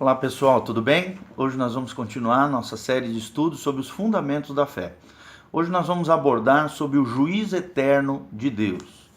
Olá pessoal, tudo bem? Hoje nós vamos continuar nossa série de estudos sobre os fundamentos da fé. Hoje nós vamos abordar sobre o juízo eterno de Deus.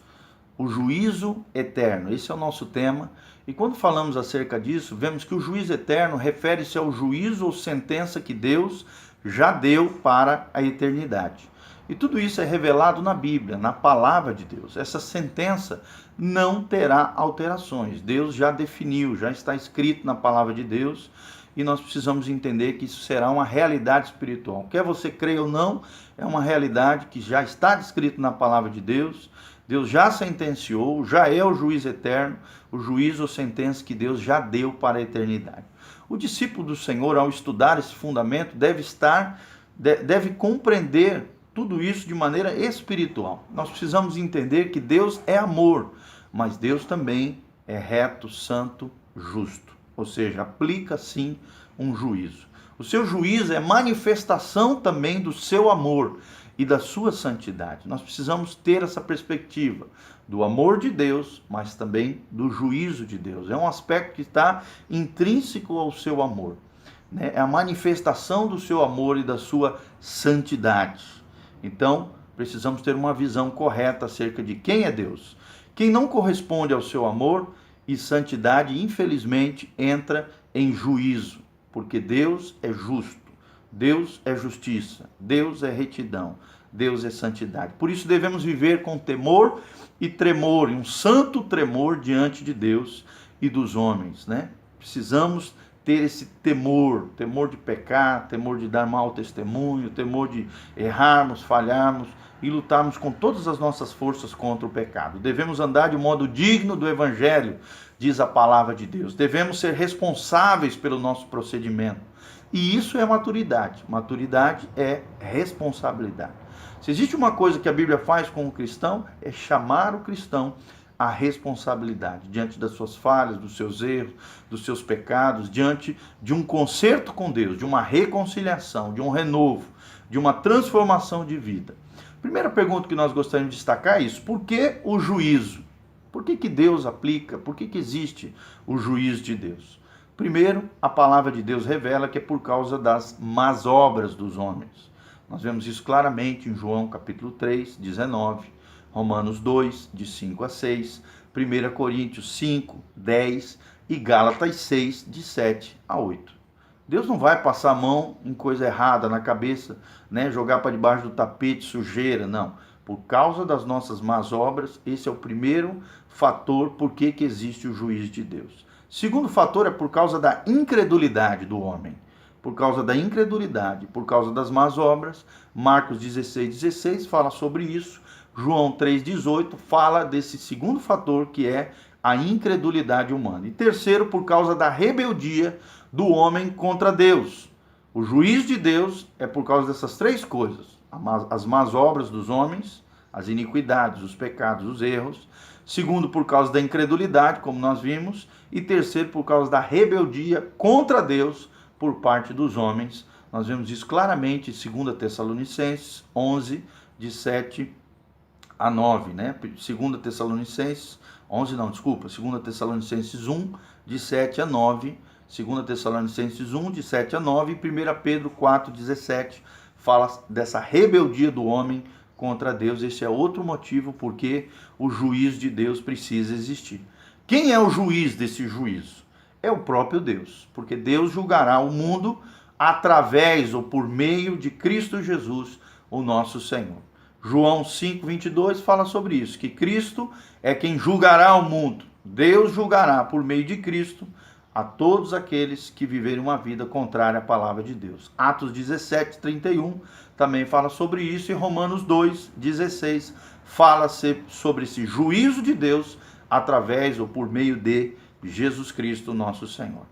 O juízo eterno, esse é o nosso tema. E quando falamos acerca disso, vemos que o juízo eterno refere-se ao juízo ou sentença que Deus já deu para a eternidade. E tudo isso é revelado na Bíblia, na palavra de Deus. Essa sentença não terá alterações. Deus já definiu, já está escrito na palavra de Deus, e nós precisamos entender que isso será uma realidade espiritual. Quer você creia ou não, é uma realidade que já está descrito na palavra de Deus. Deus já sentenciou, já é o juiz eterno, o juízo ou sentença que Deus já deu para a eternidade. O discípulo do Senhor, ao estudar esse fundamento, deve compreender tudo isso de maneira espiritual. Nós precisamos entender que Deus é amor, mas Deus também é reto, santo, justo. Ou seja, aplica sim um juízo. O seu juízo é manifestação também do seu amor e da sua santidade. Nós precisamos ter essa perspectiva do amor de Deus, mas também do juízo de Deus. É um aspecto que está intrínseco ao seu amor, né? É a manifestação do seu amor e da sua santidade. Então, precisamos ter uma visão correta acerca de quem é Deus. Quem não corresponde ao seu amor e santidade, infelizmente, entra em juízo, porque Deus é justo, Deus é justiça, Deus é retidão, Deus é santidade. Por isso devemos viver com temor e tremor, um santo tremor diante de Deus e dos homens, né? Precisamos ter esse temor de pecar, temor de dar mau testemunho, temor de errarmos, falharmos e lutarmos com todas as nossas forças contra o pecado. Devemos andar de modo digno do Evangelho, diz a palavra de Deus. Devemos ser responsáveis pelo nosso procedimento. E isso é maturidade. Maturidade é responsabilidade. Se existe uma coisa que a Bíblia faz com o cristão, é chamar o cristão a responsabilidade diante das suas falhas, dos seus erros, dos seus pecados, diante de um conserto com Deus, de uma reconciliação, de um renovo, de uma transformação de vida. Primeira pergunta que nós gostaríamos de destacar é isso: por que o juízo? Por que Deus aplica? Por que existe o juízo de Deus? Primeiro, a palavra de Deus revela que é por causa das más obras dos homens. Nós vemos isso claramente em João capítulo 3, 19, Romanos 2, de 5 a 6, 1 Coríntios 5, 10 e Gálatas 6, de 7 a 8. Deus não vai passar a mão em coisa errada na cabeça, né? Jogar para debaixo do tapete sujeira, não. Por causa das nossas más obras, esse é o primeiro fator por que existe o juízo de Deus. Segundo fator é por causa da incredulidade do homem. Por causa da incredulidade, por causa das más obras, Marcos 16, 16 fala sobre isso. João 3,18 fala desse segundo fator, que é a incredulidade humana. E terceiro, por causa da rebeldia do homem contra Deus. O juízo de Deus é por causa dessas três coisas: as más obras dos homens, as iniquidades, os pecados, os erros. Segundo, por causa da incredulidade, como nós vimos. E terceiro, por causa da rebeldia contra Deus por parte dos homens. Nós vemos isso claramente em 2 Tessalonicenses 11, de 7 a 9, né? 2 Tessalonicenses 11, não, desculpa, 2 Tessalonicenses 1, de 7 a 9, 2 Tessalonicenses 1, de 7 a 9, e 1 Pedro 4, 17, fala dessa rebeldia do homem contra Deus. Esse é outro motivo porque o juízo de Deus precisa existir. Quem é o juiz desse juízo? É o próprio Deus, porque Deus julgará o mundo através ou por meio de Cristo Jesus, o nosso Senhor. João 5, 22 fala sobre isso, que Cristo é quem julgará o mundo. Deus julgará por meio de Cristo a todos aqueles que viverem uma vida contrária à palavra de Deus. Atos 17, 31 também fala sobre isso, e Romanos 2, 16 fala sobre esse juízo de Deus através ou por meio de Jesus Cristo, nosso Senhor.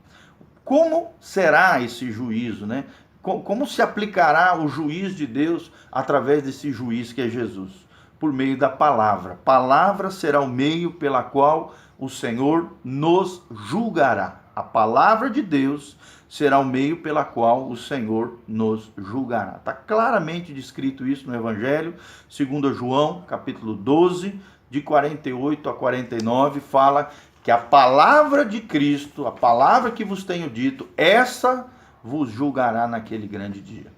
Como será esse juízo, né? Como se aplicará o juízo de Deus através desse juiz que é Jesus? Por meio da palavra. Palavra será o meio pela qual o Senhor nos julgará. A palavra de Deus será o meio pela qual o Senhor nos julgará. Está claramente descrito isso no Evangelho, segundo João, capítulo 12, de 48 a 49, fala que a palavra de Cristo, a palavra que vos tenho dito, essa vos julgará naquele grande dia.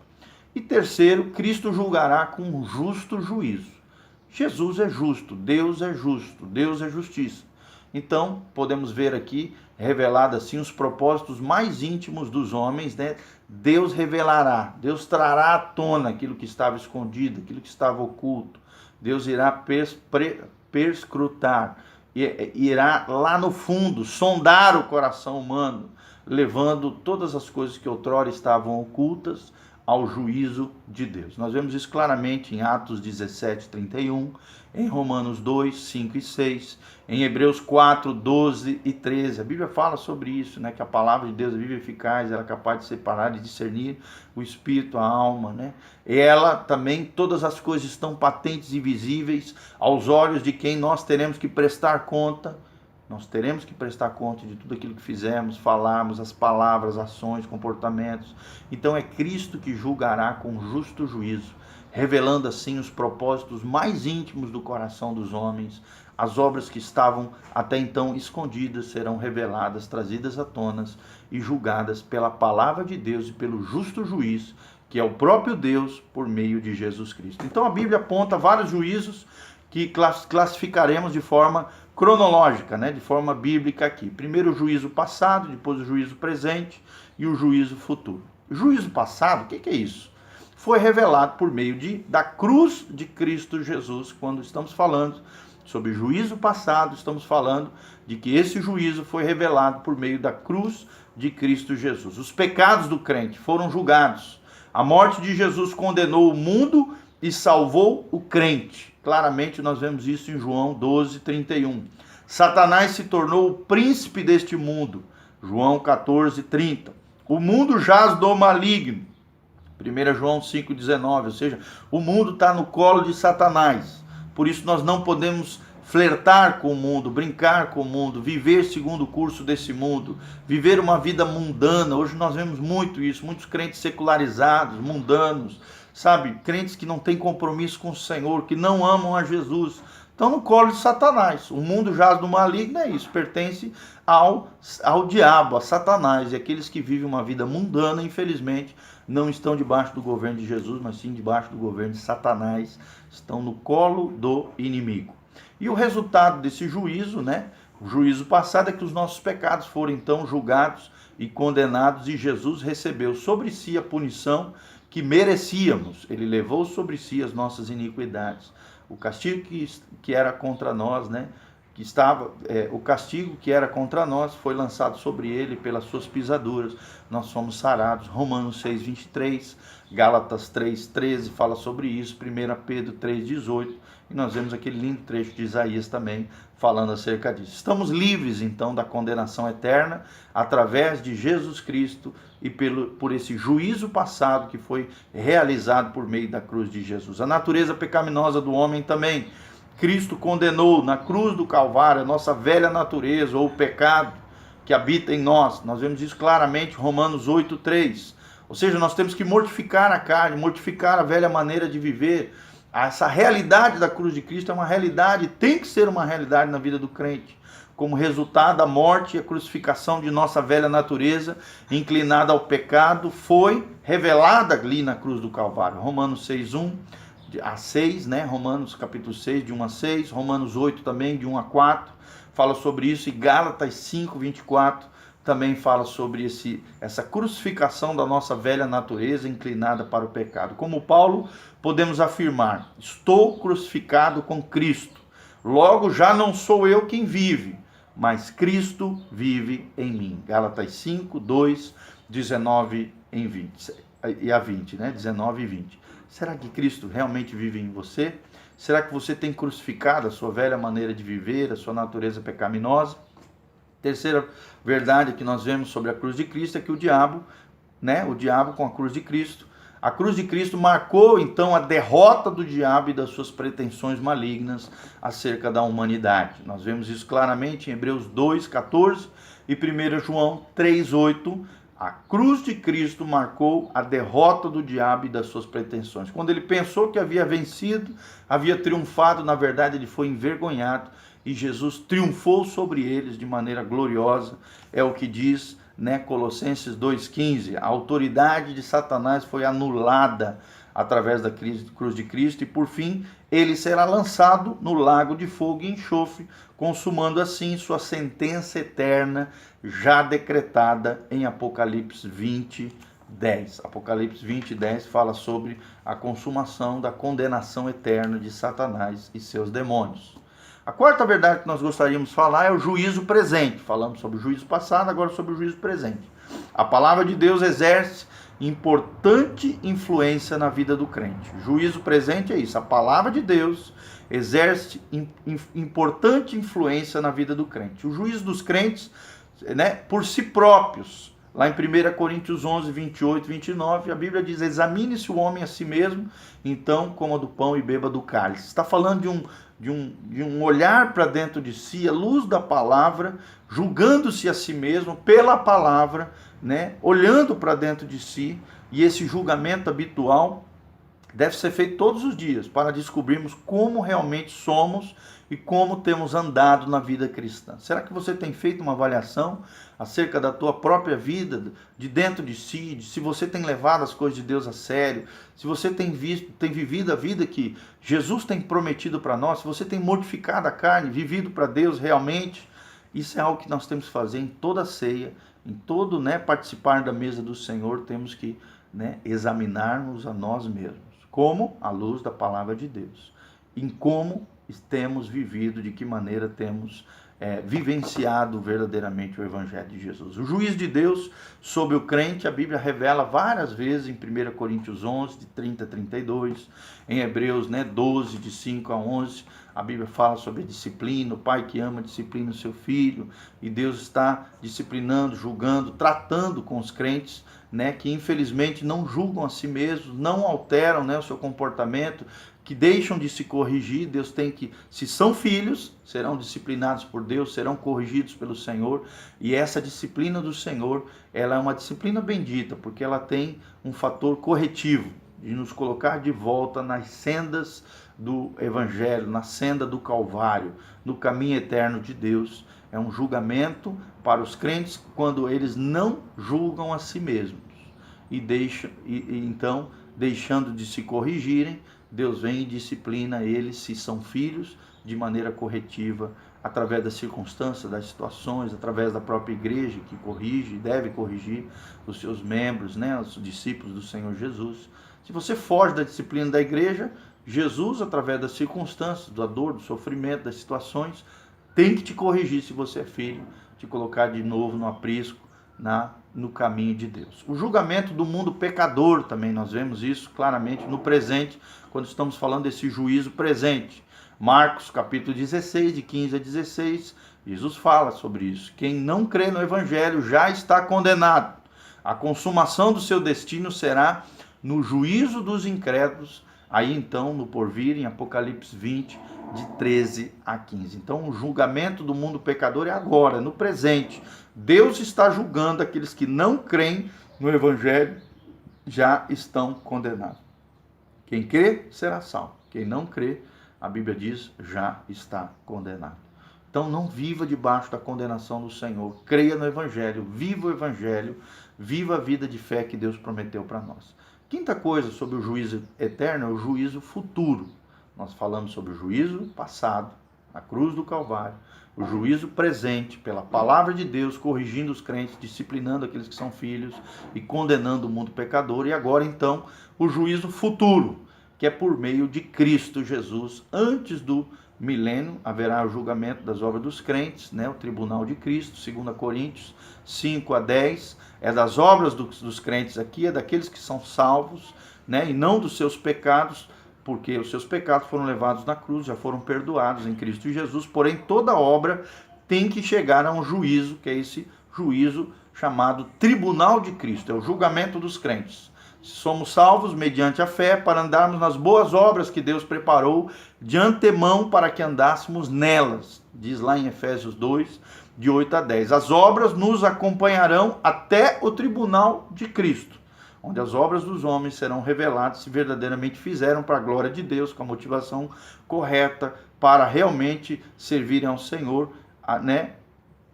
E terceiro, Cristo julgará com um justo juízo. Jesus é justo, Deus é justo, Deus é justiça. Então, podemos ver aqui, revelado assim, os propósitos mais íntimos dos homens, né? Deus revelará, Deus trará à tona aquilo que estava escondido, aquilo que estava oculto. Deus irá perscrutar, irá lá no fundo, sondar o coração humano, levando todas as coisas que outrora estavam ocultas ao juízo de Deus. Nós vemos isso claramente em Atos 17, 31, em Romanos 2, 5 e 6, em Hebreus 4, 12 e 13. A Bíblia fala sobre isso, né? Que a palavra de Deus é viva e eficaz, ela é capaz de separar e discernir o espírito, a alma, né? E ela também, todas as coisas estão patentes e visíveis aos olhos de quem nós teremos que prestar conta. Nós teremos que prestar conta de tudo aquilo que fizemos, falarmos, as palavras, ações, comportamentos. Então é Cristo que julgará com justo juízo, revelando assim os propósitos mais íntimos do coração dos homens. As obras que estavam até então escondidas serão reveladas, trazidas à tona e julgadas pela palavra de Deus e pelo justo juiz, que é o próprio Deus por meio de Jesus Cristo. Então a Bíblia aponta vários juízos que classificaremos de forma cronológica, né, de forma bíblica aqui. Primeiro o juízo passado, depois o juízo presente e o juízo futuro. O juízo passado, o que é isso? Foi revelado por meio da cruz de Cristo Jesus. Quando estamos falando sobre juízo passado, estamos falando de que esse juízo foi revelado por meio da cruz de Cristo Jesus. Os pecados do crente foram julgados. A morte de Jesus condenou o mundo e salvou o crente. Claramente nós vemos isso em João 12, 31. Satanás se tornou o príncipe deste mundo. João 14, 30. O mundo jaz do maligno. 1 João 5, 19. Ou seja, o mundo está no colo de Satanás. Por isso nós não podemos flertar com o mundo, brincar com o mundo, viver segundo o curso desse mundo, viver uma vida mundana. Hoje nós vemos muito isso, muitos crentes secularizados, mundanos, sabe, crentes que não têm compromisso com o Senhor, que não amam a Jesus, estão no colo de Satanás. O mundo jaz do maligno, é isso, pertence ao diabo, a Satanás. E aqueles que vivem uma vida mundana, infelizmente, não estão debaixo do governo de Jesus, mas sim debaixo do governo de Satanás, estão no colo do inimigo. E o resultado desse juízo, né, o juízo passado, é que os nossos pecados foram então julgados e condenados, e Jesus recebeu sobre si a punição que merecíamos. Ele levou sobre si as nossas iniquidades. O castigo que era contra nós, né? O castigo que era contra nós foi lançado sobre ele, pelas suas pisaduras nós fomos sarados. Romanos 6, 23, Gálatas 3, 13 fala sobre isso, 1 Pedro 3, 18, e nós vemos aquele lindo trecho de Isaías também falando acerca disso. Estamos livres então da condenação eterna através de Jesus Cristo e por esse juízo passado que foi realizado por meio da cruz de Jesus. A natureza pecaminosa do homem também, Cristo condenou na cruz do Calvário a nossa velha natureza, ou o pecado que habita em nós. Nós vemos isso claramente em Romanos 8, 3. Ou seja, nós temos que mortificar a carne, mortificar a velha maneira de viver. Essa realidade da cruz de Cristo é uma realidade, tem que ser uma realidade na vida do crente. Como resultado, a morte e a crucificação de nossa velha natureza, inclinada ao pecado, foi revelada ali na cruz do Calvário. Romanos 6, 1 a 6, né? Romanos capítulo 6, de 1 a 6, Romanos 8 também, de 1 a 4, fala sobre isso, e Gálatas 5, 24 também fala sobre essa crucificação da nossa velha natureza inclinada para o pecado. Como Paulo, podemos afirmar: estou crucificado com Cristo, logo já não sou eu quem vive, mas Cristo vive em mim. Gálatas 5, 2, 19 e a 20, né? 19 e 20. Será que Cristo realmente vive em você? Será que você tem crucificado a sua velha maneira de viver, a sua natureza pecaminosa? Terceira verdade que nós vemos sobre a cruz de Cristo é que o diabo, né? O diabo com a cruz de Cristo. A cruz de Cristo marcou então a derrota do diabo e das suas pretensões malignas acerca da humanidade. Nós vemos isso claramente em Hebreus 2, 14 e 1 João 3, 8. A cruz de Cristo marcou a derrota do diabo e das suas pretensões. Quando ele pensou que havia vencido, havia triunfado, na verdade ele foi envergonhado e Jesus triunfou sobre eles de maneira gloriosa. É o que diz, né, Colossenses 2,15. A autoridade de Satanás foi anulada através da cruz de Cristo, e por fim ele será lançado no lago de fogo e enxofre, consumando assim sua sentença eterna já decretada em Apocalipse 20:10. Apocalipse 20:10 fala sobre a consumação da condenação eterna de Satanás e seus demônios. A quarta verdade que nós gostaríamos de falar é o juízo presente. Falamos sobre o juízo passado, agora sobre o juízo presente. A palavra de Deus exerce importante influência na vida do crente. Juízo presente é isso. A palavra de Deus exerce importante influência na vida do crente. O juízo dos crentes, né, por si próprios. Lá em 1 Coríntios 11, 28 e 29, a Bíblia diz: examine-se o homem a si mesmo, então coma do pão e beba do cálice. Está falando de um olhar para dentro de si, à luz da palavra, julgando-se a si mesmo pela palavra, né? Olhando para dentro de si, e esse julgamento habitual deve ser feito todos os dias para descobrirmos como realmente somos e como temos andado na vida cristã. Será que você tem feito uma avaliação acerca da tua própria vida, de dentro de si, de se você tem levado as coisas de Deus a sério, se você tem vivido a vida que Jesus tem prometido para nós, se você tem mortificado a carne, vivido para Deus realmente? Isso é algo que nós temos que fazer em toda a ceia, em todo, né, participar da mesa do Senhor, temos que, né, examinarmos a nós mesmos. Como? À luz da palavra de Deus. Em como temos vivido, de que maneira temos vivenciado verdadeiramente o Evangelho de Jesus. O juízo de Deus sobre o crente, a Bíblia revela várias vezes em 1 Coríntios 11, de 30 a 32, em Hebreus, né, 12, de 5 a 11, a Bíblia fala sobre a disciplina, o pai que ama disciplina o seu filho, e Deus está disciplinando, julgando, tratando com os crentes, né, que infelizmente não julgam a si mesmos, não alteram, né, o seu comportamento, que deixam de se corrigir. Deus tem que, se são filhos, serão disciplinados por Deus, serão corrigidos pelo Senhor, e essa disciplina do Senhor, ela é uma disciplina bendita, porque ela tem um fator corretivo, de nos colocar de volta nas sendas do Evangelho, na senda do Calvário, no caminho eterno de Deus. É um julgamento para os crentes quando eles não julgam a si mesmos, e então, deixando de se corrigirem, Deus vem e disciplina eles, se são filhos, de maneira corretiva, através das circunstâncias, das situações, através da própria igreja, que corrige, deve corrigir os seus membros, né, os discípulos do Senhor Jesus. Se você foge da disciplina da igreja, Jesus, através das circunstâncias, da dor, do sofrimento, das situações, tem que te corrigir se você é filho, te colocar de novo no aprisco, no caminho de Deus. O julgamento do mundo pecador também, nós vemos isso claramente no presente, quando estamos falando desse juízo presente. Marcos capítulo 16, de 15 a 16, Jesus fala sobre isso. Quem não crê no Evangelho já está condenado. A consumação do seu destino será no juízo dos incrédulos, aí então no porvir, em Apocalipse 20, de 13 a 15. Então o julgamento do mundo pecador é agora, no presente. Deus está julgando aqueles que não creem no Evangelho, já estão condenados. Quem crê será salvo. Quem não crê, a Bíblia diz, já está condenado. Então não viva debaixo da condenação do Senhor. Creia no Evangelho, viva o Evangelho, viva a vida de fé que Deus prometeu para nós. Quinta coisa sobre o juízo eterno é o juízo futuro. Nós falamos sobre o juízo passado, a cruz do Calvário, o juízo presente, pela palavra de Deus, corrigindo os crentes, disciplinando aqueles que são filhos e condenando o mundo pecador. E agora, então, o juízo futuro, que é por meio de Cristo Jesus. Antes do milênio, haverá o julgamento das obras dos crentes, né? O tribunal de Cristo, 2 Coríntios 5 a 10, é das obras dos crentes aqui, é daqueles que são salvos, né? E não dos seus pecados, porque os seus pecados foram levados na cruz, já foram perdoados em Cristo Jesus, porém toda obra tem que chegar a um juízo, que é esse juízo chamado tribunal de Cristo, é o julgamento dos crentes. Somos salvos mediante a fé para andarmos nas boas obras que Deus preparou de antemão para que andássemos nelas, diz lá em Efésios 2, de 8 a 10. As obras nos acompanharão até o tribunal de Cristo. onde as obras dos homens serão reveladas se verdadeiramente fizeram para a glória de Deus, com a motivação correta, para realmente servirem ao Senhor, né?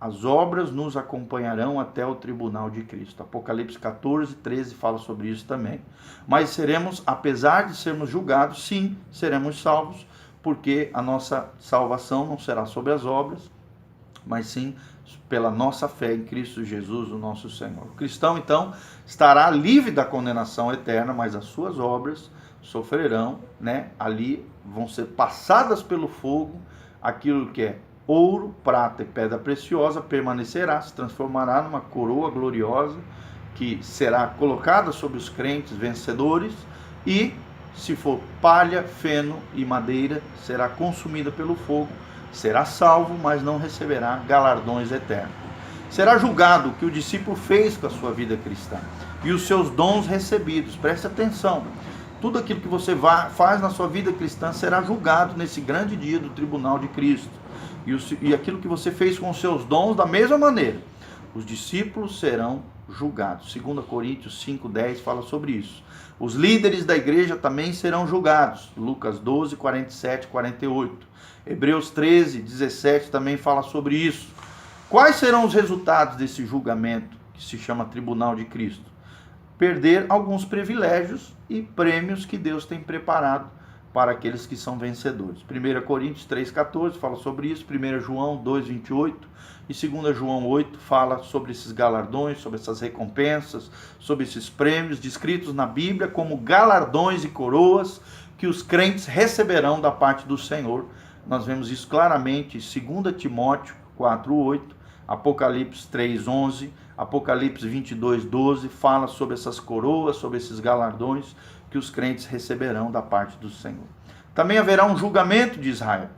As obras nos acompanharão até o tribunal de Cristo. Apocalipse 14, 13 fala sobre isso também. Mas seremos, apesar de sermos julgados, sim, seremos salvos, porque a nossa salvação não será sobre as obras, mas sim pela nossa fé em Cristo Jesus, o nosso Senhor. O cristão, então, estará livre da condenação eterna, mas as suas obras sofrerão, né? Ali vão ser passadas pelo fogo, aquilo que é ouro, prata e pedra preciosa permanecerá, se transformará numa coroa gloriosa que será colocada sobre os crentes vencedores, e se for palha, feno e madeira, será consumida pelo fogo, será salvo, mas não receberá galardões eternos. Será julgado o que o discípulo fez com a sua vida cristã e os seus dons recebidos. Preste atenção. Tudo aquilo que você faz na sua vida cristã será julgado nesse grande dia do tribunal de Cristo. E aquilo que você fez com os seus dons, da mesma maneira, os discípulos serão julgados. 2 Coríntios 5:10 fala sobre isso. Os líderes da igreja também serão julgados. Lucas 12, 47, 48. Hebreus 13, 17 também fala sobre isso. Quais serão os resultados desse julgamento, que se chama Tribunal de Cristo? Perder alguns privilégios e prêmios que Deus tem preparado para aqueles que são vencedores. 1 Coríntios 3,14 fala sobre isso, 1 João 2,28 e 2 João 8 fala sobre esses galardões, sobre essas recompensas, sobre esses prêmios descritos na Bíblia como galardões e coroas que os crentes receberão da parte do Senhor. Nós vemos isso claramente em 2 Timóteo 4,8, Apocalipse 3,11, Apocalipse 22,12 fala sobre essas coroas, sobre esses galardões que os crentes receberão da parte do Senhor. Também haverá um julgamento de Israel.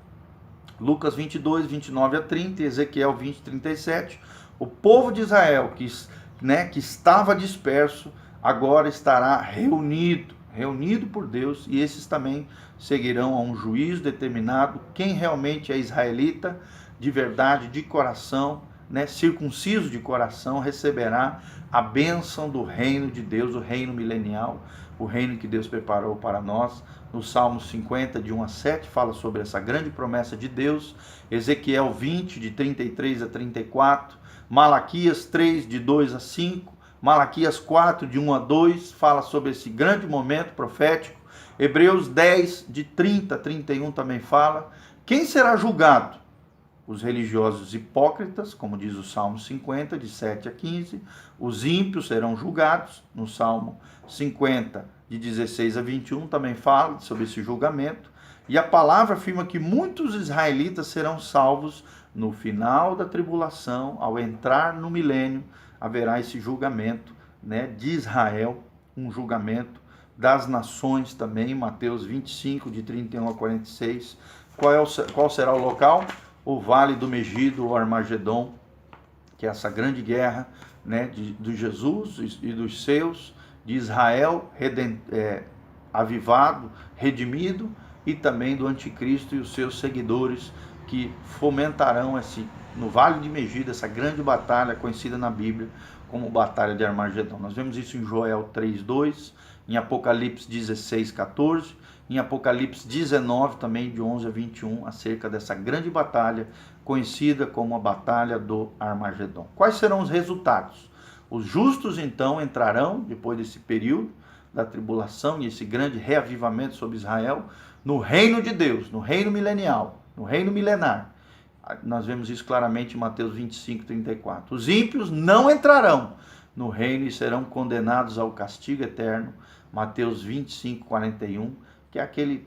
Lucas 22, 29 a 30, Ezequiel 20, 37. O povo de Israel que estava disperso, agora estará reunido por Deus, e esses também seguirão a um juízo determinado. Quem realmente é israelita, de verdade, de coração, circunciso de coração, receberá a bênção do reino de Deus, o reino milenial, o reino que Deus preparou para nós. No Salmo 50, de 1 a 7, fala sobre essa grande promessa de Deus. Ezequiel 20, de 33 a 34. Malaquias 3, de 2 a 5. Malaquias 4, de 1 a 2, fala sobre esse grande momento profético. Hebreus 10, de 30 a 31 também fala. Quem será julgado? Os religiosos hipócritas, como diz o Salmo 50, de 7 a 15. Os ímpios serão julgados, no Salmo 50, de 16 a 21, também fala sobre esse julgamento. E a palavra afirma que muitos israelitas serão salvos no final da tribulação. Ao entrar no milênio, haverá esse julgamento, de Israel, um julgamento das nações também. Mateus 25, de 31 a 46. Qual será o local? O Vale do Megido, o Armagedon, que é essa grande guerra, de Jesus e dos seus, de Israel avivado, redimido, e também do anticristo e os seus seguidores, que fomentarão no Vale de Megido essa grande batalha conhecida na Bíblia como Batalha de Armagedon. Nós vemos isso em Joel 3:2, em Apocalipse 16:14, em Apocalipse 19 também, de 11 a 21, acerca dessa grande batalha conhecida como a Batalha do Armagedon. Quais serão os resultados? Os justos então entrarão, depois desse período da tribulação e esse grande reavivamento sobre Israel, no reino de Deus, no reino milenial, no reino milenar. Nós vemos isso claramente em Mateus 25, 34. Os ímpios não entrarão no reino e serão condenados ao castigo eterno. Mateus 25, 41, que é aquele,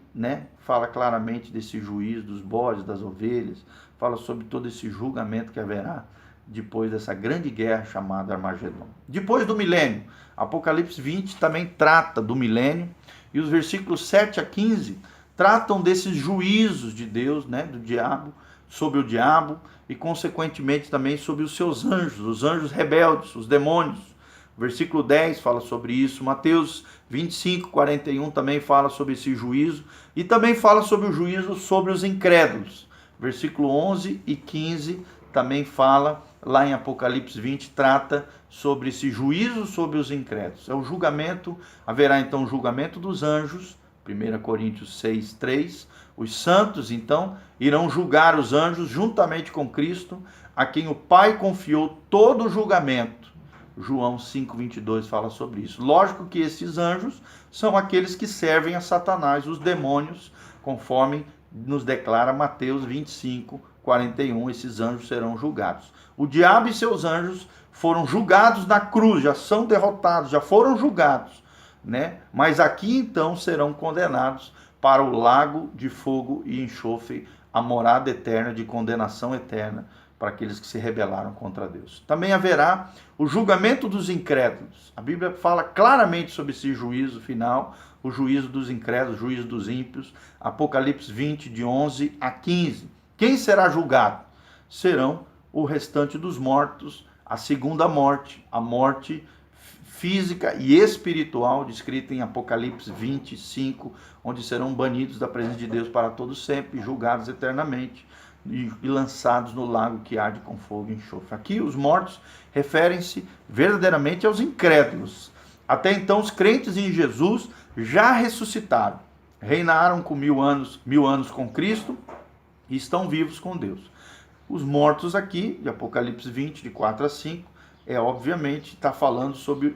fala claramente desse juízo dos bodes, das ovelhas, fala sobre todo esse julgamento que haverá depois dessa grande guerra chamada Armagedon. Depois do milênio, Apocalipse 20 também trata do milênio, e os versículos 7 a 15 tratam desses juízos de Deus, do diabo, sobre o diabo, e consequentemente também sobre os seus anjos, os anjos rebeldes, os demônios. O versículo 10 fala sobre isso. Mateus 25, 41 também fala sobre esse juízo, e também fala sobre o juízo sobre os incrédulos. Versículo 11 e 15 também fala lá em Apocalipse 20, trata sobre esse juízo sobre os incrédulos. É o julgamento, haverá então o julgamento dos anjos, 1 Coríntios 6, 3. Os santos, então, irão julgar os anjos juntamente com Cristo, a quem o Pai confiou todo o julgamento. João 5, 22 fala sobre isso. Lógico que esses anjos são aqueles que servem a Satanás, os demônios, conforme nos declara Mateus 25, 41. Esses anjos serão julgados. O diabo e seus anjos foram julgados na cruz, já são derrotados, já foram julgados, né? Mas aqui então serão condenados para o lago de fogo e enxofre, a morada eterna de condenação eterna para aqueles que se rebelaram contra Deus. Também haverá o julgamento dos incrédulos. A Bíblia fala claramente sobre esse juízo final, o juízo dos incrédulos, o juízo dos ímpios. Apocalipse 20, de 11 a 15. Quem será julgado? Serão o restante dos mortos, a segunda morte, a morte física e espiritual, descrita em Apocalipse 25, onde serão banidos da presença de Deus para todo sempre, julgados eternamente e lançados no lago que arde com fogo e enxofre. Aqui os mortos referem-se verdadeiramente aos incrédulos. Até então os crentes em Jesus já ressuscitaram, reinaram com 1000 anos com Cristo e estão vivos com Deus. Os mortos aqui, de Apocalipse 20, de 4 a 5, obviamente está falando sobre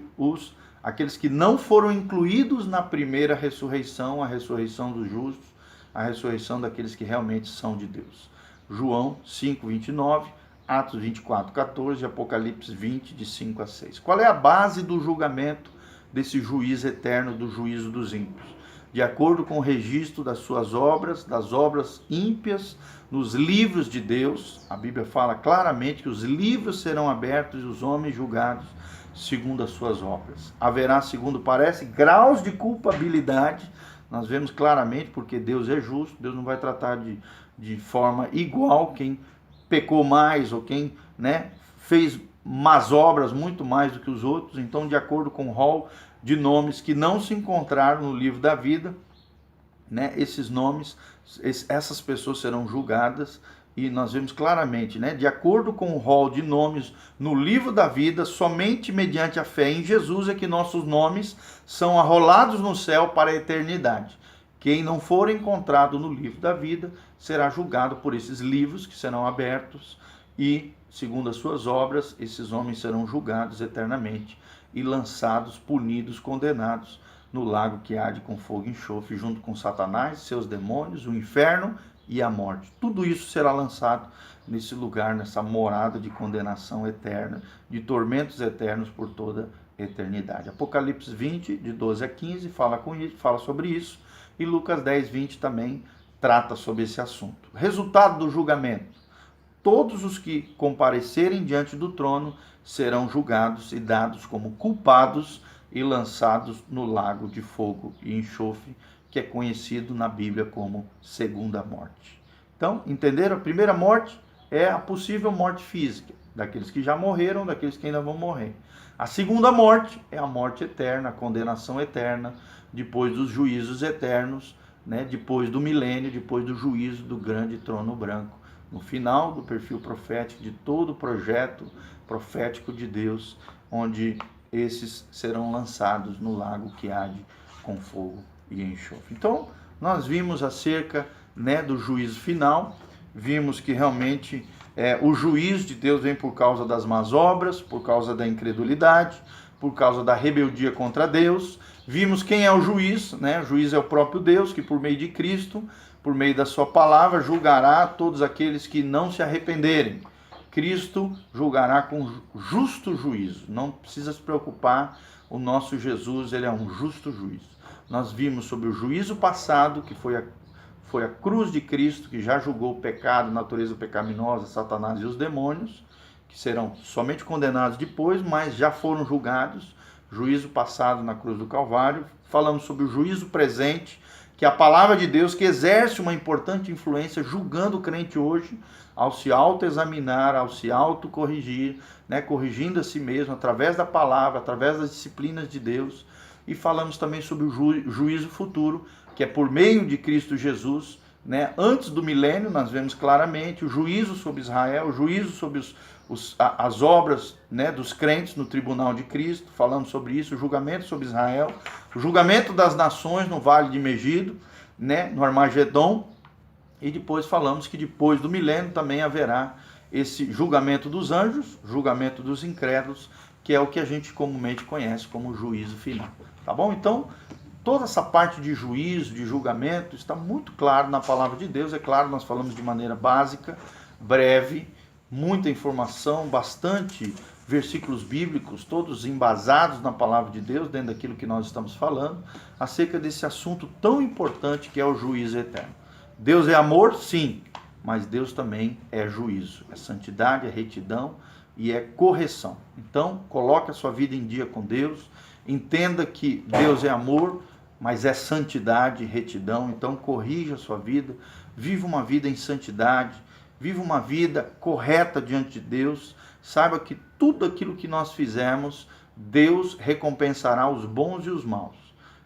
aqueles que não foram incluídos na primeira ressurreição, a ressurreição dos justos, a ressurreição daqueles que realmente são de Deus. João 5, 29, Atos 24, 14, Apocalipse 20, de 5 a 6. Qual é a base do julgamento desse juízo eterno, do juízo dos ímpios? De acordo com o registro das suas obras, das obras ímpias, nos livros de Deus, a Bíblia fala claramente que os livros serão abertos e os homens julgados segundo as suas obras. Haverá, segundo parece, graus de culpabilidade. Nós vemos claramente, porque Deus é justo, Deus não vai tratar de forma igual quem pecou mais ou quem, né, fez más obras muito mais do que os outros. Então, de acordo com o rol de nomes que não se encontraram no livro da vida, né, esses nomes, essas pessoas serão julgadas. E nós vemos claramente, né, de acordo com o rol de nomes no livro da vida, somente mediante a fé em Jesus é que nossos nomes são arrolados no céu para a eternidade. Quem não for encontrado no livro da vida será julgado por esses livros que serão abertos e, segundo as suas obras, esses homens serão julgados eternamente e lançados, punidos, condenados no lago que arde com fogo e enxofre, junto com Satanás, seus demônios, o inferno e a morte. Tudo isso será lançado nesse lugar, nessa morada de condenação eterna, de tormentos eternos por toda a eternidade. Apocalipse 20, de 12 a 15, fala sobre isso, e Lucas 10, 20 também trata sobre esse assunto. Resultado do julgamento: todos os que comparecerem diante do trono serão julgados e dados como culpados e lançados no lago de fogo e enxofre, que é conhecido na Bíblia como segunda morte. Então, entenderam? A primeira morte é a possível morte física, daqueles que já morreram, daqueles que ainda vão morrer. A segunda morte é a morte eterna, a condenação eterna, depois dos juízos eternos, né? Depois do milênio, depois do juízo do grande trono branco. No final do perfil profético, de todo o projeto profético de Deus, onde esses serão lançados no lago que arde com fogo e enxofre. Então, nós vimos acerca, né, do juízo final, vimos que realmente o juízo de Deus vem por causa das más obras, por causa da incredulidade, por causa da rebeldia contra Deus. Vimos quem é o juiz, né? O juiz é o próprio Deus, que por meio de Cristo, por meio da sua palavra, julgará todos aqueles que não se arrependerem. Cristo julgará com justo juízo. Não precisa se preocupar, o nosso Jesus, ele é um justo juiz. Nós vimos sobre o juízo passado, que foi a cruz de Cristo, que já julgou o pecado, a natureza pecaminosa, Satanás e os demônios, que serão somente condenados depois, mas já foram julgados. Juízo passado na cruz do Calvário. Falamos sobre o juízo presente, que é a palavra de Deus, que exerce uma importante influência julgando o crente hoje, ao se autoexaminar, ao se autocorrigir, né, corrigindo a si mesmo através da palavra, através das disciplinas de Deus. E falamos também sobre o juízo futuro, que é por meio de Cristo Jesus, né? Antes do milênio, nós vemos claramente o juízo sobre Israel, o juízo sobre as obras, né, dos crentes no tribunal de Cristo, falamos sobre isso, o julgamento sobre Israel, o julgamento das nações no Vale de Megido, né, no Armagedon, e depois falamos que depois do milênio também haverá esse julgamento dos anjos, julgamento dos incrédulos, que é o que a gente comumente conhece como juízo final. Tá bom? Então, toda essa parte de juízo, de julgamento, está muito claro na palavra de Deus. É claro, nós falamos de maneira básica, breve, muita informação, bastante versículos bíblicos, todos embasados na palavra de Deus, dentro daquilo que nós estamos falando, acerca desse assunto tão importante que é o juízo eterno. Deus é amor? Sim, mas Deus também é juízo, é santidade, é retidão e é correção. Então, coloque a sua vida em dia com Deus, entenda que Deus é amor, mas é santidade e retidão, então corrija a sua vida, viva uma vida em santidade, viva uma vida correta diante de Deus, saiba que tudo aquilo que nós fizermos, Deus recompensará os bons e os maus,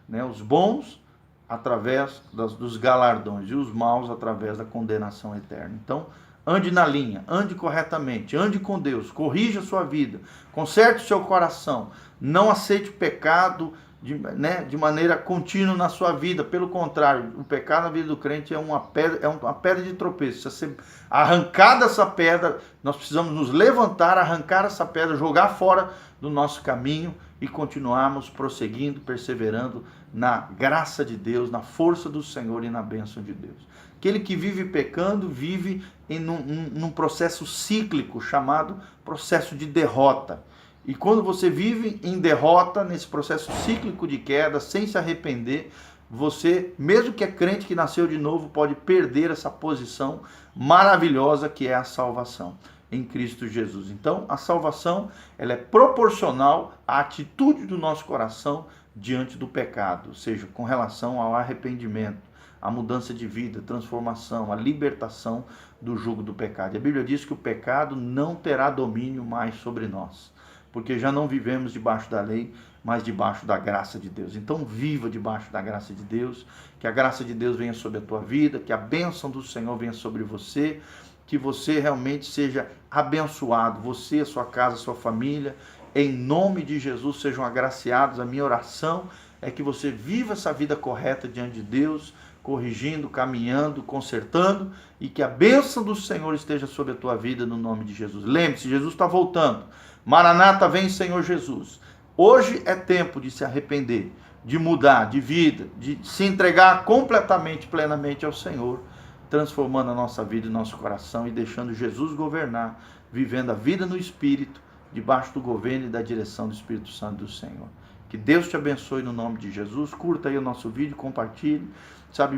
né? Os bons através dos galardões e os maus através da condenação eterna. Então, ande na linha, ande corretamente, ande com Deus, corrija a sua vida, conserte o seu coração, não aceite o pecado de maneira contínua na sua vida. Pelo contrário, o pecado na vida do crente é uma pedra de tropeço. Se você arrancar dessa pedra, nós precisamos nos levantar, arrancar essa pedra, jogar fora do nosso caminho e continuarmos prosseguindo, perseverando na graça de Deus, na força do Senhor e na bênção de Deus. Aquele que vive pecando, vive num processo cíclico chamado processo de derrota. E quando você vive em derrota, nesse processo cíclico de queda, sem se arrepender, você, mesmo que é crente que nasceu de novo, pode perder essa posição maravilhosa que é a salvação em Cristo Jesus. Então, a salvação, ela é proporcional à atitude do nosso coração diante do pecado, ou seja, com relação ao arrependimento, a mudança de vida, transformação, a libertação do jugo do pecado. E a Bíblia diz que o pecado não terá domínio mais sobre nós, porque já não vivemos debaixo da lei, mas debaixo da graça de Deus. Então viva debaixo da graça de Deus, que a graça de Deus venha sobre a tua vida, que a bênção do Senhor venha sobre você, que você realmente seja abençoado, você, a sua casa, a sua família, em nome de Jesus sejam agraciados. A minha oração é que você viva essa vida correta diante de Deus, corrigindo, caminhando, consertando, e que a bênção do Senhor esteja sobre a tua vida no nome de Jesus. Lembre-se, Jesus está voltando. Maranata, vem Senhor Jesus. Hoje é tempo de se arrepender, de mudar de vida, de se entregar completamente, plenamente ao Senhor, transformando a nossa vida e nosso coração e deixando Jesus governar, vivendo a vida no Espírito, debaixo do governo e da direção do Espírito Santo do Senhor. Que Deus te abençoe no nome de Jesus. Curta aí o nosso vídeo, compartilhe,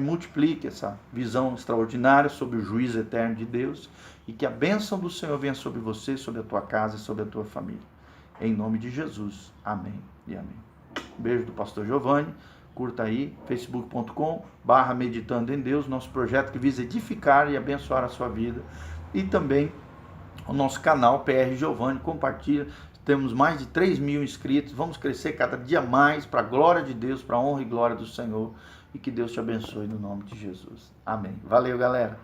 multiplique essa visão extraordinária sobre o juízo eterno de Deus e que a bênção do Senhor venha sobre você, sobre a tua casa e sobre a tua família. Em nome de Jesus. Amém e amém. Um beijo do pastor Giovanni. Curta aí, facebook.com/meditando em Deus, nosso projeto que visa edificar e abençoar a sua vida. E também o nosso canal PR Giovanni, compartilha. Temos mais de 3.000 inscritos, vamos crescer cada dia mais para a glória de Deus, para a honra e glória do Senhor. E que Deus te abençoe no nome de Jesus. Amém. Valeu, galera.